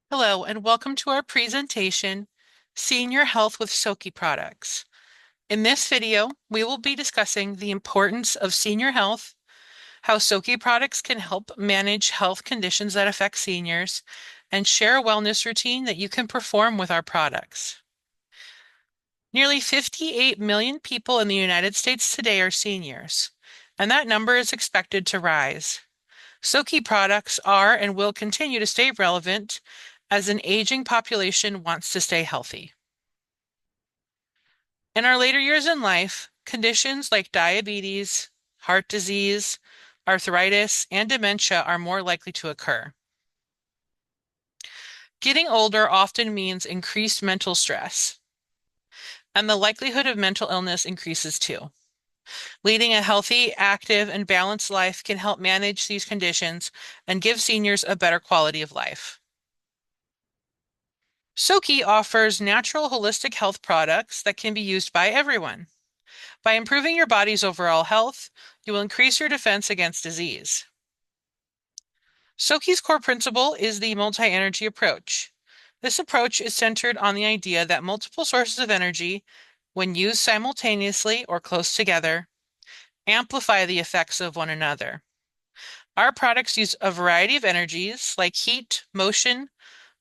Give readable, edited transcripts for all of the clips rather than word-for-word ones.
Hello, and welcome to our presentation, Senior Health with SOQI Products. In this video, we will be discussing the importance of senior health, how SOQI products can help manage health conditions that affect seniors, and share a wellness routine that you can perform with our products. Nearly 58 million people in the United States today are seniors, and that number is expected to rise. SOQI products are and will continue to stay relevant as an aging population wants to stay healthy. In our later years in life, conditions like diabetes, heart disease, arthritis, and dementia are more likely to occur. Getting older often means increased mental stress, and the likelihood of mental illness increases too. Leading a healthy, active, and balanced life can help manage these conditions and give seniors a better quality of life. SOQI offers natural holistic health products that can be used by everyone. By improving your body's overall health, you will increase your defense against disease. SOQI's core principle is the multi-energy approach. This approach is centered on the idea that multiple sources of energy, when used simultaneously or close together, amplify the effects of one another. Our products use a variety of energies like heat, motion,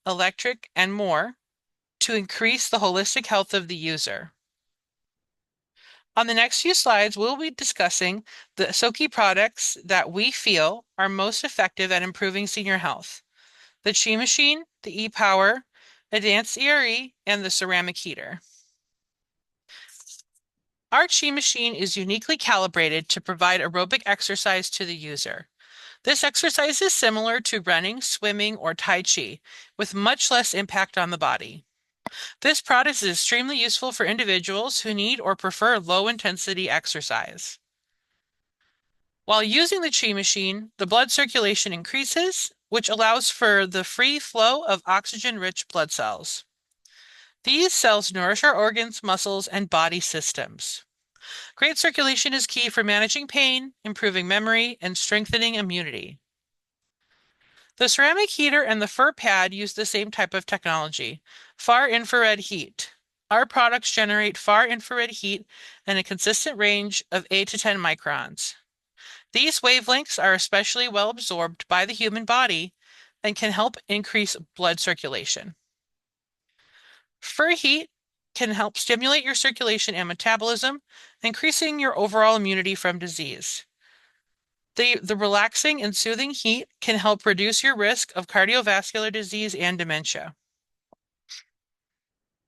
electric, and more to increase the holistic health of the user. On the next few slides, we'll be discussing the SOQI products that we feel are most effective at improving senior health: the Chi Machine, the E-Power, Advanced ERE, and the ceramic heater. Our Chi Machine is uniquely calibrated to provide aerobic exercise to the user. This exercise is similar to running, swimming, or Tai Chi, with much less impact on the body. This product is extremely useful for individuals who need or prefer low-intensity exercise. While using the Chi Machine, the blood circulation increases, which allows for the free flow of oxygen-rich blood cells. These cells nourish our organs, muscles, and body systems. Great circulation is key for managing pain, improving memory, and strengthening immunity. The ceramic heater and the fur pad use the same type of technology: far infrared heat. Our products generate far infrared heat in a consistent range of 8 to 10 microns. These wavelengths are especially well absorbed by the human body and can help increase blood circulation. Fur heat can help stimulate your circulation and metabolism, increasing your overall immunity from disease. The relaxing and soothing heat can help reduce your risk of cardiovascular disease and dementia.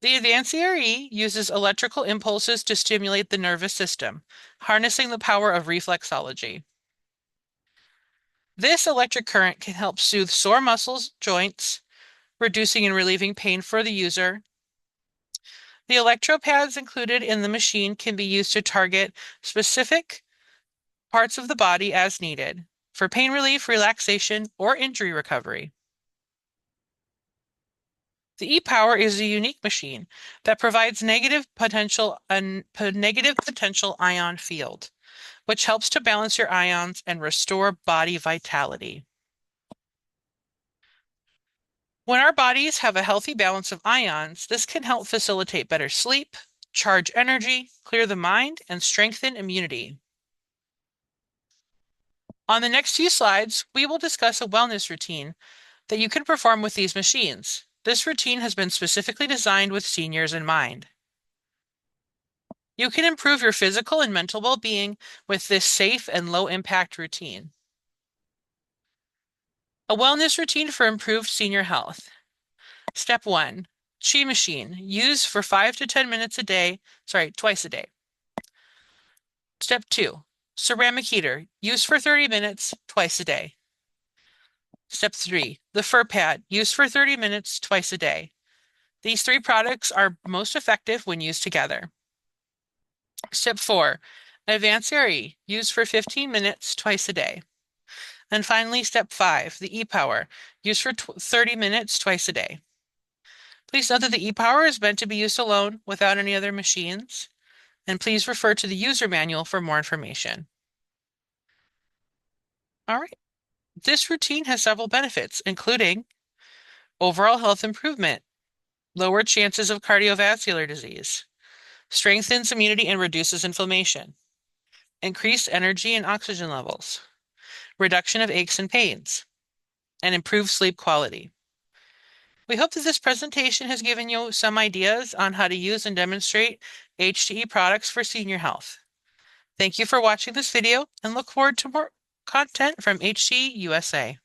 The Advanced ERE uses electrical impulses to stimulate the nervous system, harnessing the power of reflexology. This electric current can help soothe sore muscles, joints, reducing and relieving pain for the user. The electropads included in the machine can be used to target specific parts of the body as needed for pain relief, relaxation, or injury recovery. The E-Power is a unique machine that provides negative potential ion field, which helps to balance your ions and restore body vitality. When our bodies have a healthy balance of ions, this can help facilitate better sleep, charge energy, clear the mind, and strengthen immunity. On the next few slides, we will discuss a wellness routine that you can perform with these machines. This routine has been specifically designed with seniors in mind. You can improve your physical and mental well-being with this safe and low-impact routine. A wellness routine for improved senior health. Step 1, Chi Machine. Use for 5 to 10 minutes twice a day. Step 2, Ceramic Heater. Use for 30 minutes, twice a day. Step 3, the Fur Pad. Use for 30 minutes, twice a day. These 3 products are most effective when used together. Step 4, Advanced ERE. Use for 15 minutes, twice a day. And finally, Step 5, the E-Power. Use for 30 minutes, twice a day. Please note that the E-Power is meant to be used alone without any other machines, and please refer to the user manual for more information. All right. This routine has several benefits, including overall health improvement, lower chances of cardiovascular disease, strengthens immunity and reduces inflammation, increased energy and oxygen levels, reduction of aches and pains, and improved sleep quality. We hope that this presentation has given you some ideas on how to use and demonstrate HTE products for senior health. Thank you for watching this video and look forward to more content from HTE USA.